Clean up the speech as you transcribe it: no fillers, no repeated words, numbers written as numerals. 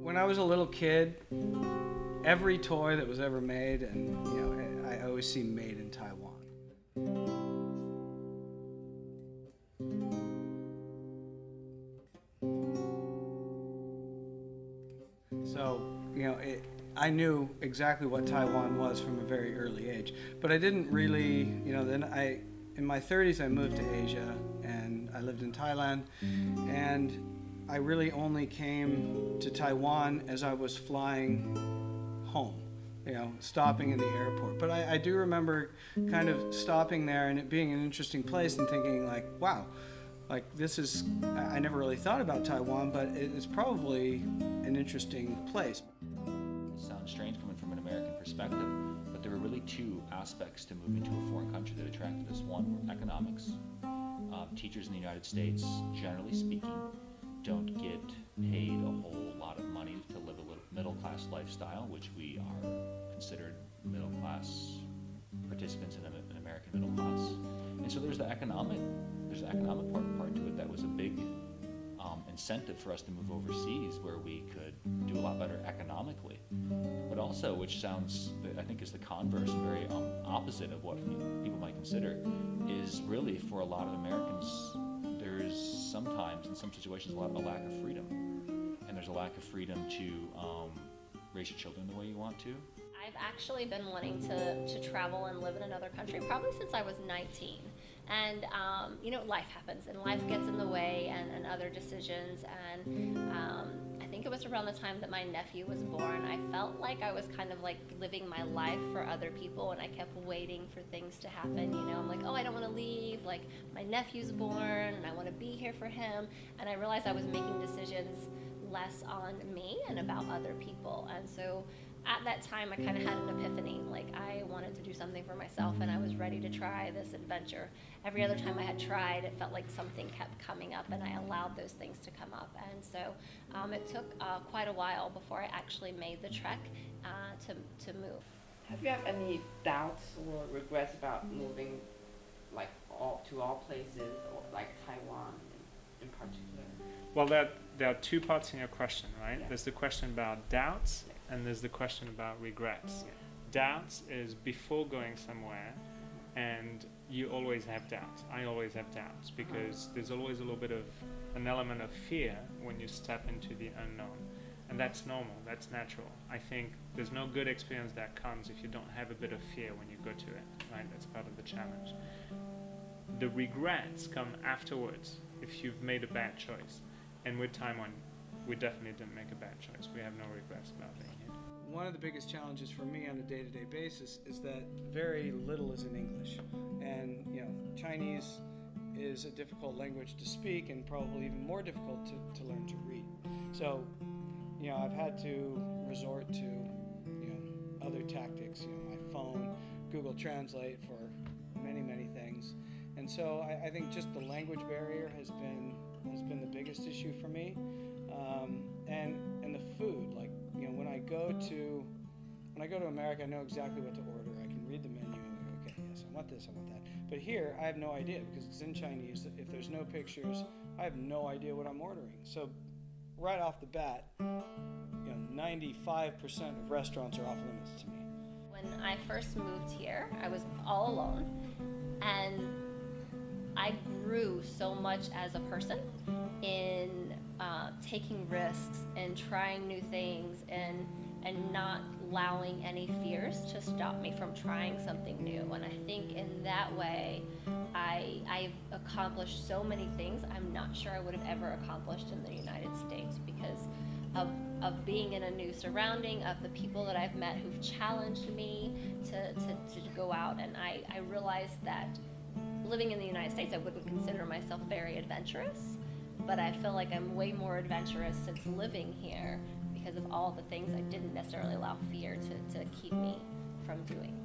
When I was a little kid, every toy that was ever made, and I always see made in Taiwan. So, I knew exactly what Taiwan was from a very early age, but I didn't really, in my 30s I moved to Asia and I lived in Thailand, and I really only came to Taiwan as I was flying home, stopping in the airport. But I do remember kind of stopping there and it being an interesting place and thinking like, wow, like this is, I never really thought about Taiwan, but it's probably an interesting place. It sounds strange coming from an American perspective, but there were really two aspects to moving to a foreign country that attracted us. One were economics. Teachers in the United States, generally speaking, don't get paid a whole lot of money to live a middle-class lifestyle, which we are considered middle-class participants in an American middle class. And so there's the economic part to it that was a big incentive for us to move overseas, where we could do a lot better economically. But also, which sounds, I think, is the converse and very opposite of what people might consider, is really for a lot of Americans, there's sometimes, in some situations, a lack of freedom. And there's a lack of freedom to raise your children the way you want to. I've actually been wanting to travel and live in another country probably since I was 19. And, life happens and life gets in the way and other decisions. And I think it was around the time that my nephew was born, I felt like I was kind of like living my life for other people, and I kept waiting for things to happen. I'm like, oh, I don't want to leave. Like, my nephew's born and I want to be here for him. And I realized I was making decisions less on me and about other people. And so at that time, I kind of had an epiphany. Like, I wanted to do something for myself, and I was ready to try this adventure. Every other time I had tried, it felt like something kept coming up, and I allowed those things to come up. And so it took quite a while before I actually made the trek to move. Have you had any doubts or regrets about moving, like to all places, or like Taiwan in particular? Well, there are two parts in your question, right? Yeah. There's the question about doubts, and there's the question about regrets. Yeah. Doubts is before going somewhere, and you always have doubts. I always have doubts because there's always a little bit of an element of fear when you step into the unknown. And that's normal, that's natural. I think there's no good experience that comes if you don't have a bit of fear when you go to it, right? That's part of the challenge. The regrets come afterwards if you've made a bad choice. And with Taiwan, we definitely didn't make a bad choice. We have no regrets about being here. One of the biggest challenges for me on a day-to-day basis is that very little is in English. And, Chinese is a difficult language to speak and probably even more difficult to learn to read. So, I've had to resort to, other tactics, my phone, Google Translate for many, many things. And so I think just the language barrier has been the biggest issue for me. And the food, like, when I go to America, I know exactly what to order. I can read the menu. Okay, yes, I want this, I want that. But here, I have no idea because it's in Chinese. If there's no pictures, I have no idea what I'm ordering. So right off the bat, 95% of restaurants are off limits to me. When I first moved here, I was all alone, and I grew so much as a person in taking risks and trying new things and not allowing any fears to stop me from trying something new. And I think in that way, I've accomplished so many things I'm not sure I would have ever accomplished in the United States because of being in a new surrounding, of the people that I've met who've challenged me to go out. And I realized that living in the United States, I would consider myself very adventurous, but I feel like I'm way more adventurous since living here because of all the things I didn't necessarily allow fear to keep me from doing.